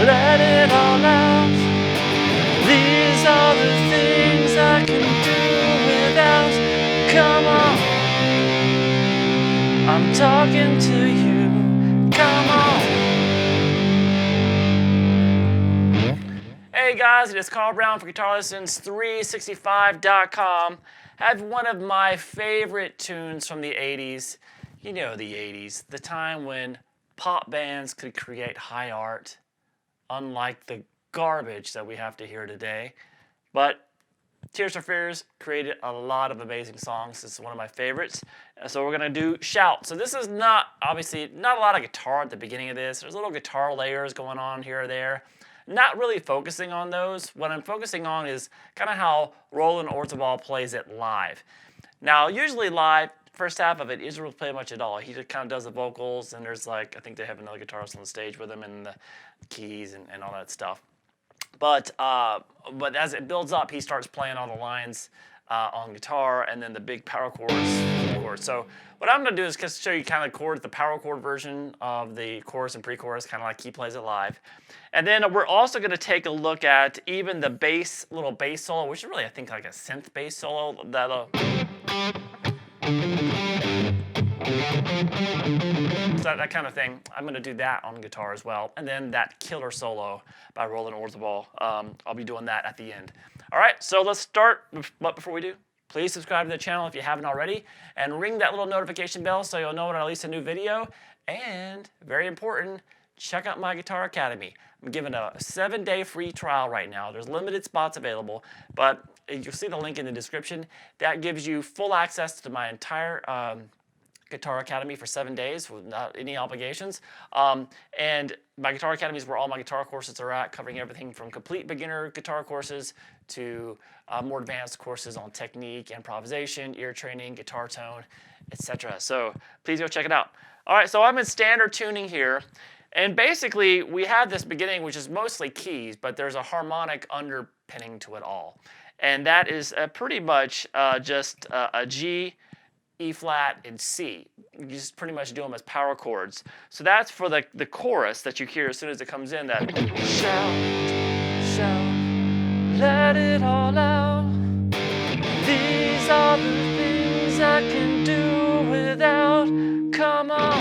let it all out. These are the things I can do without. Come on, I'm talking to you. Come on. Hey guys, it is Carl Brown for GuitarLessons365.com. I have one of my favorite tunes from the 80s. You know the 80s, the time when pop bands could create high art, unlike the garbage that we have to hear today. But Tears for Fears created a lot of amazing songs. This is one of my favorites. So we're going to do Shout. So this is obviously not a lot of guitar at the beginning of this. There's little guitar layers going on here or there. Not really focusing on those. What I'm focusing on is kind of how Roland Orzabal plays it live. Now, usually live, first half of it isn't really playing much at all. He just kind of does the vocals, and there's I think they have another guitarist on the stage with him, and the keys and all that stuff. But as it builds up, he starts playing all the lines on guitar, and then the big power chords. So what I'm going to do is just show you kind of the power chord version of the chorus and pre-chorus, kind of like he plays it live. And then we're also going to take a look at even the little bass solo, which is really, I think, like a synth bass solo. That kind of thing. I'm going to do that on guitar as well. And then that killer solo by Roland Orzabal. I'll be doing that at the end. All right, so let's start. But before we do, please subscribe to the channel if you haven't already, and ring that little notification bell so you'll know when I release a new video. And very important, check out my Guitar Academy. I'm giving a 7-day free trial right now. There's limited spots available, but you'll see the link in the description. That gives you full access to my entire Guitar Academy for 7 days without any obligations. And my Guitar Academy is where all my guitar courses are at, covering everything from complete beginner guitar courses to more advanced courses on technique, improvisation, ear training, guitar tone, etc. So please go check it out. All right, so I'm in standard tuning here. And basically, we have this beginning, which is mostly keys, but there's a harmonic underpinning to it all. And that is pretty much just a G, E flat, and C. You just pretty much do them as power chords. So that's for the chorus that you hear as soon as it comes in, that shout, shout, let it all out. These are the things I can do without. Come on,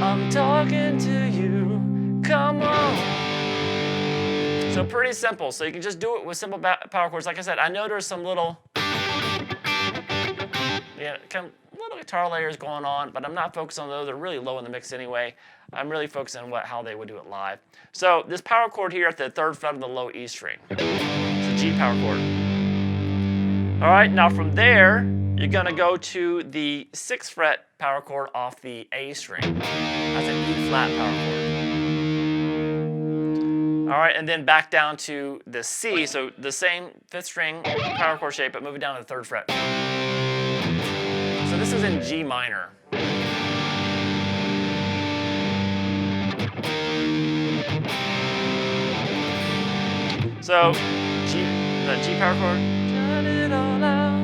I'm talking to you. Come on. So pretty simple. So you can just do it with simple power chords. Like I said, I know there's some little little guitar layers going on, but I'm not focused on those. They're really low in the mix anyway. I'm really focused on how they would do it live. So this power chord here at the 3rd fret of the low E string. It's a G power chord. All right, now from there, you're going to go to the 6th fret power chord off the A string. That's an E flat power chord. All right, and then back down to the C, so the same 5th string power chord shape, but moving down to the 3rd fret. So this is in G minor. So the G power chord. Turn it all out.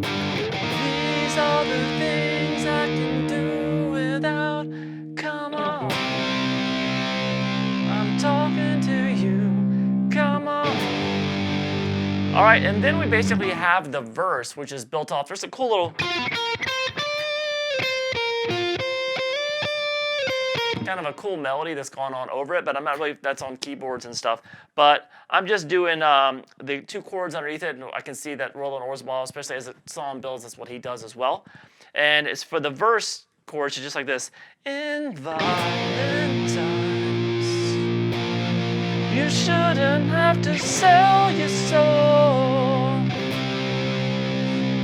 These are the things I can do without. Come on, I'm talking to you. Come on. All right, and then we basically have the verse, which is built off. There's a cool little kind of a cool melody that's going on over it, but I'm not really, that's on keyboards and stuff. But I'm just doing the 2 chords underneath it, and I can see that Roland Orzabal, especially as the song builds, that's what he does as well. And it's for the verse chords, it's just like this. In violent times, you shouldn't have to sell your soul.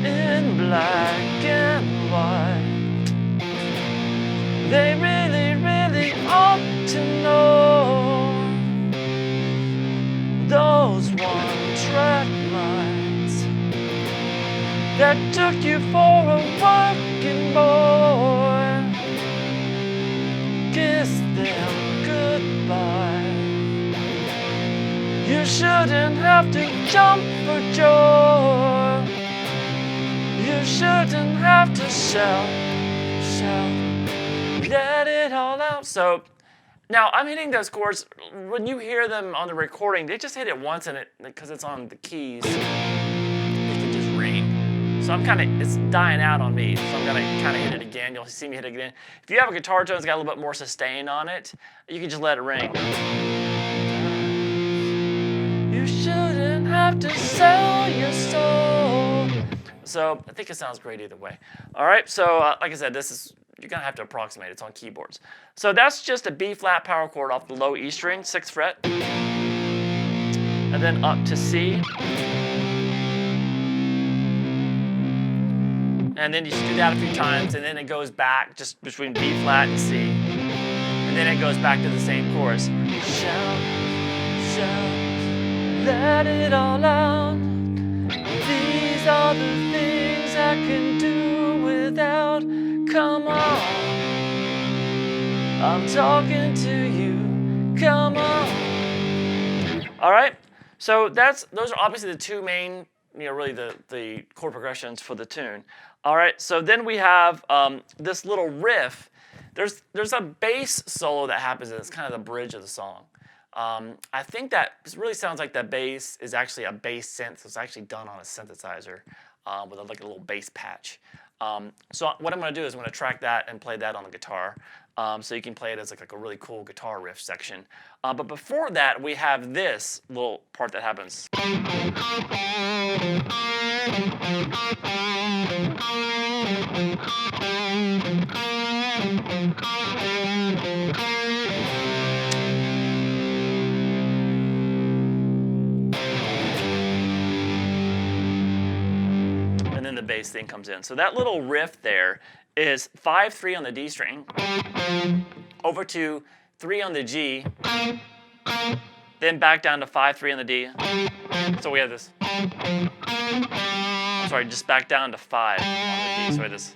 In black and white, they really, really ought to know those one-track minds that took you for a working boy. Kiss them goodbye. You shouldn't have to jump for joy. You shouldn't have to shout, shout, let it all out. So Now, I'm hitting those chords. When you hear them on the recording, they just hit it once, and because it's on the keys, it can just ring. So it's dying out on me. So I'm gonna kind of hit it again. You'll see me hit it again. If you have a guitar tone that's got a little bit more sustain on it, you can just let it ring. You shouldn't have to sell your soul. So I think it sounds great either way. All right, so like I said, you're gonna have to approximate. It's on keyboards. So that's just a B flat power chord off the low E string, 6th fret, and then up to C. And then you just do that a few times, and then it goes back just between B flat and C. And then it goes back to the same chorus. Shout, shout, let it all out. These are the things I can do without. Come on, I'm talking to you. Come on. All right. So those are obviously the two main, really the chord progressions for the tune. All right. So then we have this little riff. There's a bass solo that happens, and it's kind of the bridge of the song. I think that it really sounds like that bass is actually a bass-synth. It's actually done on a synthesizer with like a little bass patch. So what I'm going to do is I'm going to track that and play that on the guitar, so you can play it as like a really cool guitar riff section. But before that, we have this little part that happens. And then the bass thing comes in. So that little riff there is 5-3 on the D string, over to 3 on the G, then back down to 5-3 on the D. So we have this. Sorry, just back down to 5 on the D. So we have this.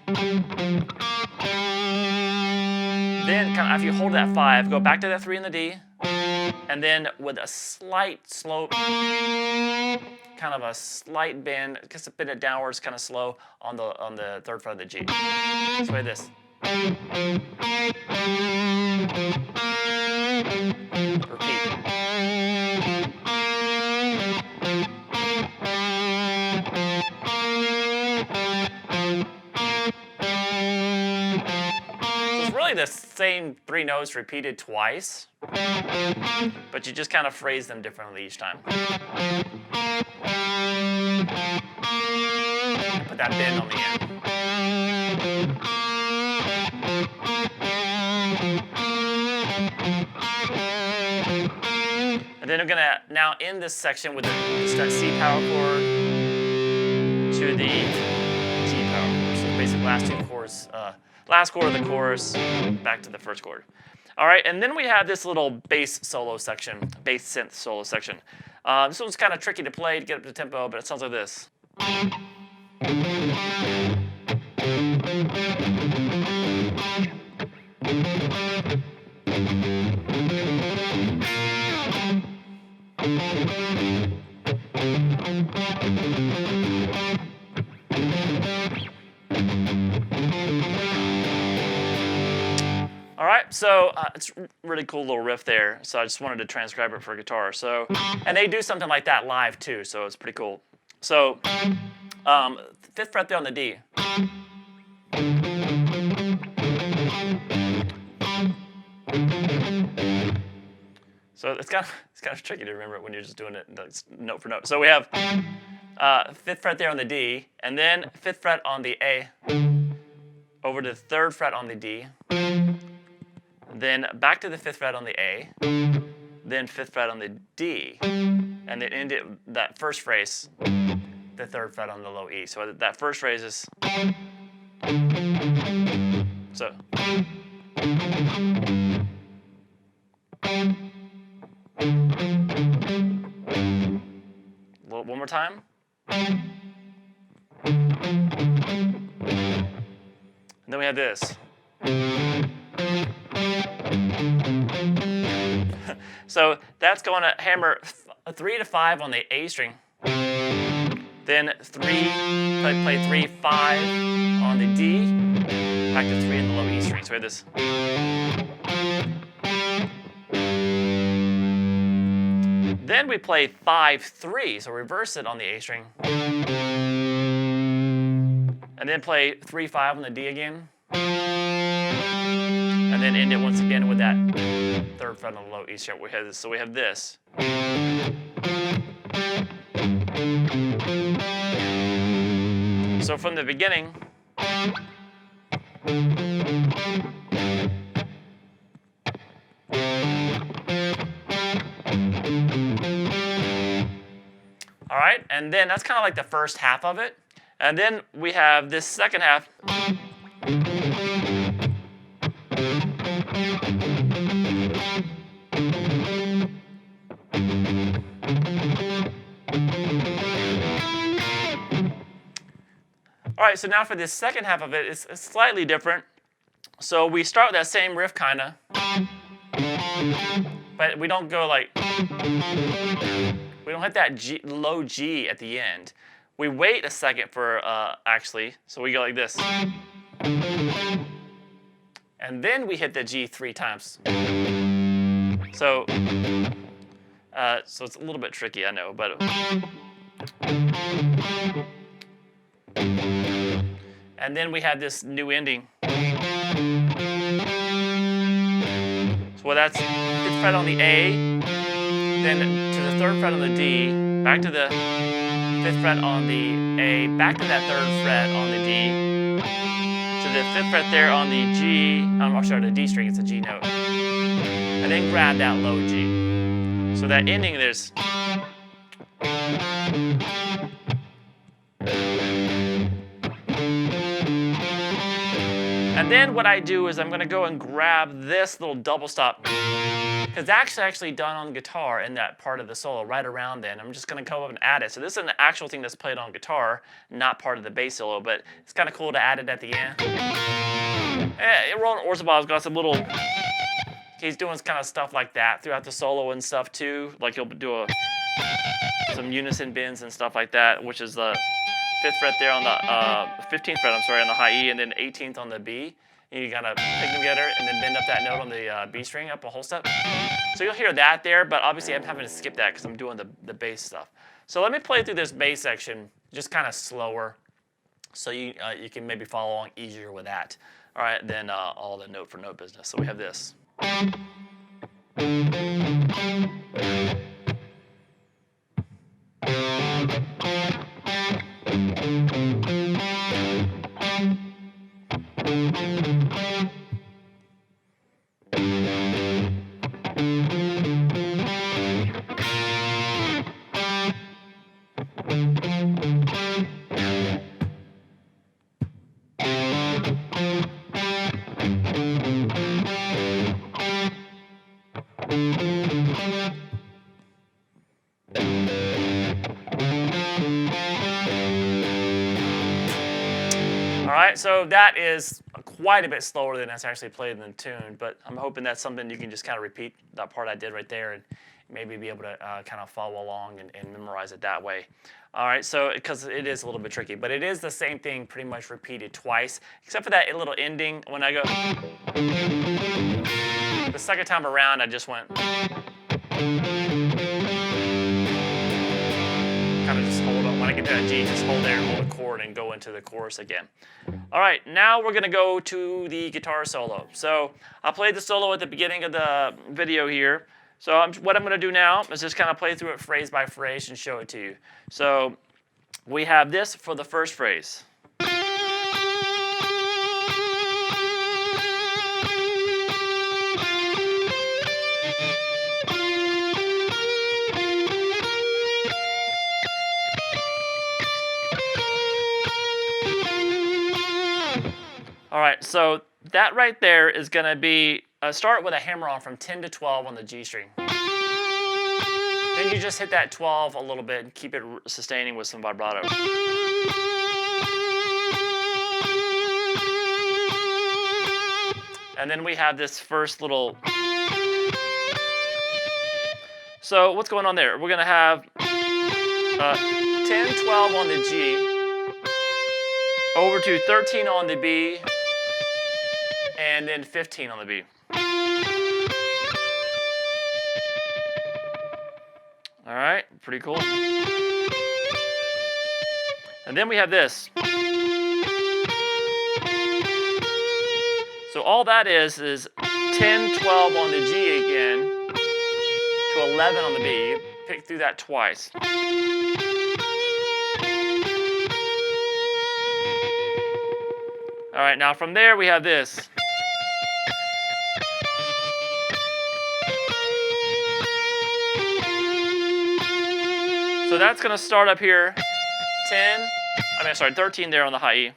Then after you hold that 5, go back to that 3 in the D, and then with a slight slope, kind of a slight bend, just a bend it downwards, kind of slow on the 3rd fret of the G. So we have this. Repeat. So it's really the same 3 notes repeated twice, but you just kind of phrase them differently each time. Put that bend on the end. And then I'm going to now end this section with just that C power chord to the G power chord. So basically last 2 chords, last chord of the chorus, back to the 1st chord. All right, and then we have this little bass solo section, bass synth solo section. This one's kind of tricky to play to get up to tempo, but it sounds like this. All right, so it's a really cool little riff there. So I just wanted to transcribe it for guitar. So, and they do something like that live too, so it's pretty cool. So, 5th fret there on the D. So it's kind of tricky to remember it when you're just doing it note for note. So we have 5th fret there on the D, and then 5th fret on the A, over to the 3rd fret on the D, then back to the 5th fret on the A, then 5th fret on the D, and then end it that first phrase, the 3rd fret on the low E. So that first phrase is so. One more time. And then we have this. So that's going to hammer 3 to 5 on the A string. Then play 3, 5 on the D, back to 3 in the low E string. So we have this. Then we play 5-3, so reverse it on the A string. And then play 3-5 on the D again. And then end it once again with that 3rd fret on the low E sharp. So we have this. So from the beginning, all right, and then that's kind of like the first half of it. And then we have this second half. All right, so now for this second half of it, it's slightly different. So we start with that same riff kind of, but we don't go like, we don't hit that low G at the end. We wait a second for actually, so we go like this. And then we hit the G 3 times. So it's a little bit tricky, I know, but. And then we have this new ending. So that's 5th fret on the A, then to the 3rd fret on the D, back to the 5th fret on the A, back to that 3rd fret on the D, to the 5th fret there on the G, I'm sorry, the D string, it's a G note, and then grab that low G. So that ending, there's. And then what I do is I'm going to go and grab this little double stop, because that's actually done on guitar in that part of the solo right around then. I'm just going to come up and add it. So this is an actual thing that's played on guitar, not part of the bass solo, but it's kind of cool to add it at the end. And Roland Orzabal's got some little, he's doing kind of stuff like that throughout the solo and stuff too. Like he'll do some unison bends and stuff like that, which is the 5th fret there on the 15th fret, I'm sorry, on the high E, and then 18th on the B. And you gotta pick them together and then bend up that note on the B string up a whole step. So you'll hear that there, but obviously I'm having to skip that because I'm doing the bass stuff. So let me play through this bass section just kind of slower, so you can maybe follow along easier with that. All right, then all the note for note business. So we have this. All right, so that is quite a bit slower than it's actually played in the tune, but I'm hoping that's something you can just kind of repeat that part I did right there and maybe be able to kind of follow along and memorize it that way. All right, so because it is a little bit tricky, but it is the same thing pretty much repeated twice, except for that little ending when I go. The second time around, I just went. Kind of just hold on. When I get to that G, just hold there and hold a chord and go into the chorus again. All right, now we're going to go to the guitar solo. So I played the solo at the beginning of the video here. So what I'm going to do now is just kind of play through it phrase by phrase and show it to you. So we have this for the first phrase. All right, so that right there is going to be, start with a hammer on from 10 to 12 on the G string. Then you just hit that 12 a little bit and keep it sustaining with some vibrato. And then we have this first little. So what's going on there? We're going to have 10, 12 on the G, over to 13 on the B, and then 15 on the B. All right, pretty cool. And then we have this. So all that is 10, 12 on the G again to 11 on the B. You pick through that twice. All right, now from there we have this. So that's going to start up here, 13 there on the high E.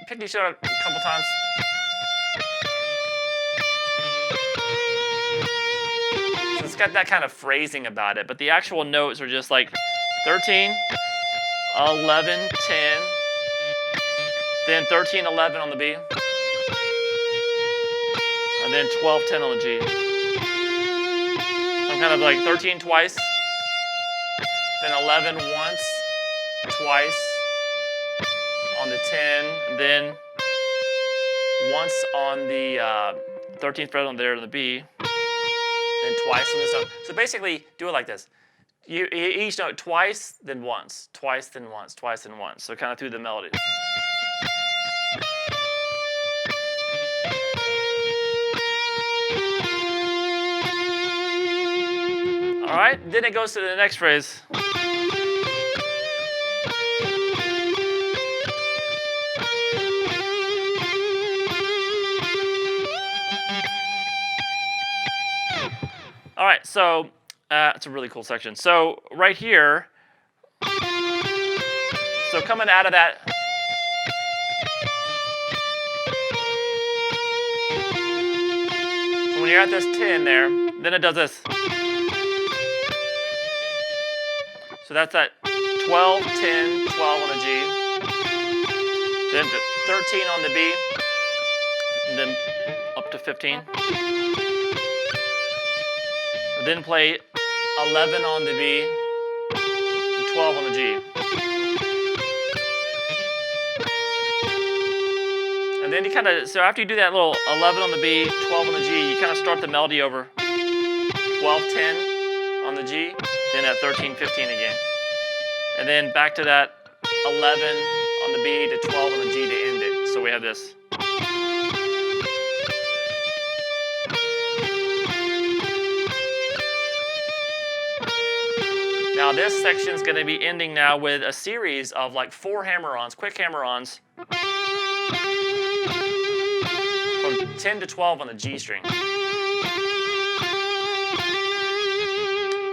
Pick these up a couple times. So it's got that kind of phrasing about it, but the actual notes are just like 13, 11, 10, then 13, 11 on the B, and then 12, 10 on the G. Kind of like 13 twice, then 11 once, twice on the 10, then once on the 13th fret on there on the B, then twice on this note. So basically, do it like this. You each note twice, then once, twice, then once, twice, then once. So kind of through the melody. All right, then it goes to the next phrase. All right, so it's a really cool section. So right here, so coming out of that, so when you're at this 10 there, then it does this. So that's that 12, 10, 12 on the G, then 13 on the B, and then up to 15. And then play 11 on the B, and 12 on the G. And then you kind of, so after you do that little 11 on the B, 12 on the G, you kind of start the melody over 12, 10 on the G, then at 13, 15 again. And then back to that 11 on the B to 12 on the G to end it. So we have this. Now this section is going to be ending now with a series of like 4 hammer-ons, quick hammer-ons, from 10 to 12 on the G string.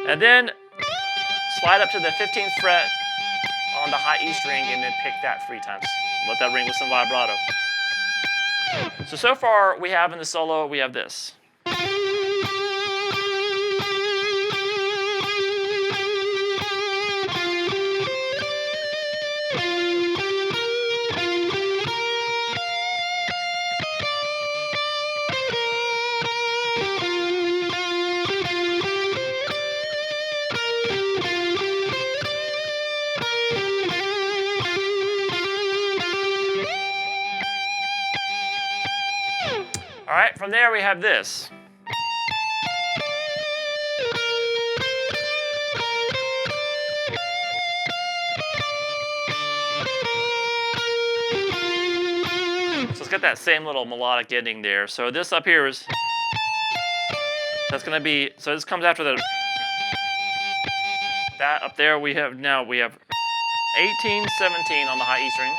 And then slide up to the 15th fret on the high E string and then pick that 3 times. Let that ring with some vibrato. So far we have in the solo, we have this. All right, from there we have this. So it's got that same little melodic ending there. So this up here is, that's going to be, so this comes after the, that up there we have 18, 17 on the high E string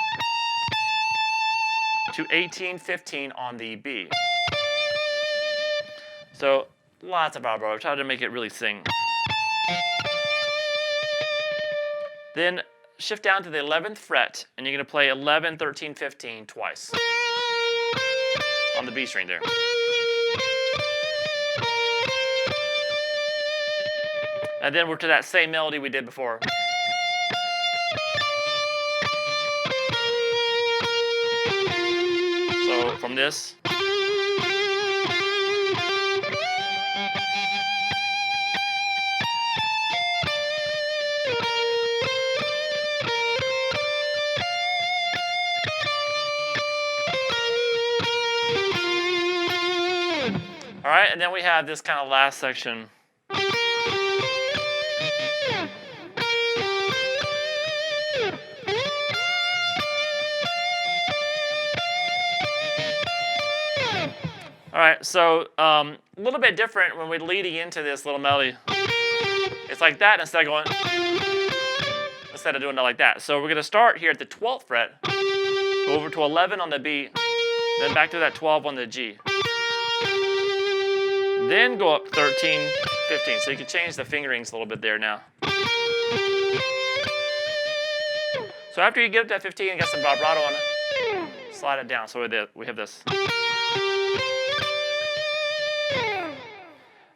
to 18, 15 on the B. So lots of vibrato. I tried to make it really sing. Then shift down to the 11th fret, and you're going to play 11, 13, 15 twice on the B string there. And then we're to that same melody we did before. So from this. All right, and then we have this kind of last section. All right, so a little bit different when we're leading into this little melody. It's like that instead of doing it like that. So we're gonna start here at the 12th fret, go over to 11 on the B, then back to that 12 on the G. Then go up 13, 15. So you can change the fingerings a little bit there now. So after you get up to that 15 and got some vibrato on it, slide it down. So we have this.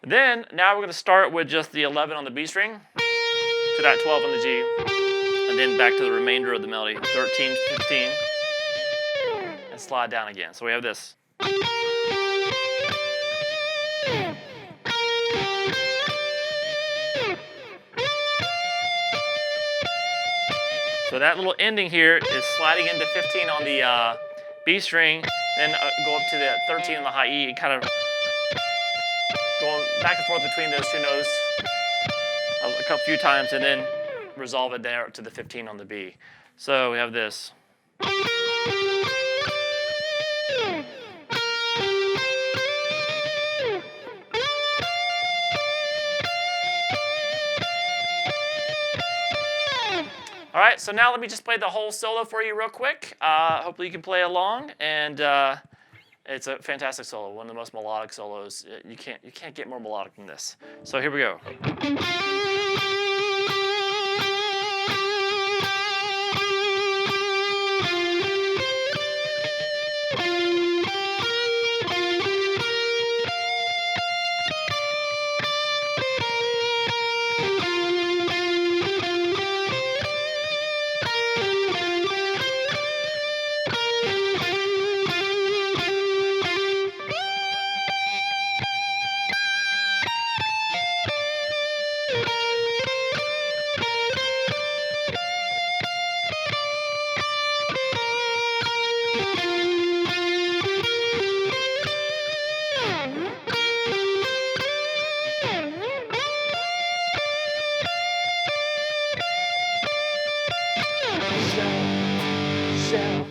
Then, now we're going to start with just the 11 on the B string to that 12 on the G, and then back to the remainder of the melody, 13, 15, and slide down again. So we have this. So that little ending here is sliding into 15 on the B string, then go up to the 13 on the high E, kind of going back and forth between those two notes a few times, and then resolve it there to the 15 on the B. So we have this. All right, so now let me just play the whole solo for you real quick. Hopefully you can play along, and it's a fantastic solo, one of the most melodic solos. You can't get more melodic than this. So here we go.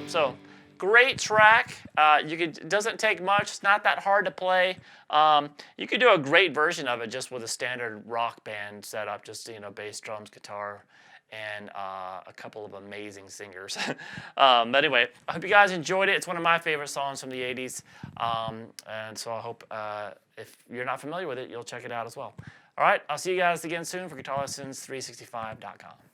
So great track. It doesn't take much. It's not that hard to play. You could do a great version of it just with a standard rock band setup, just bass, drums, guitar, and a couple of amazing singers. But anyway, I hope you guys enjoyed it. It's one of my favorite songs from the 80s. And so I hope if you're not familiar with it, you'll check it out as well. All right, I'll see you guys again soon for GuitarLessons365.com.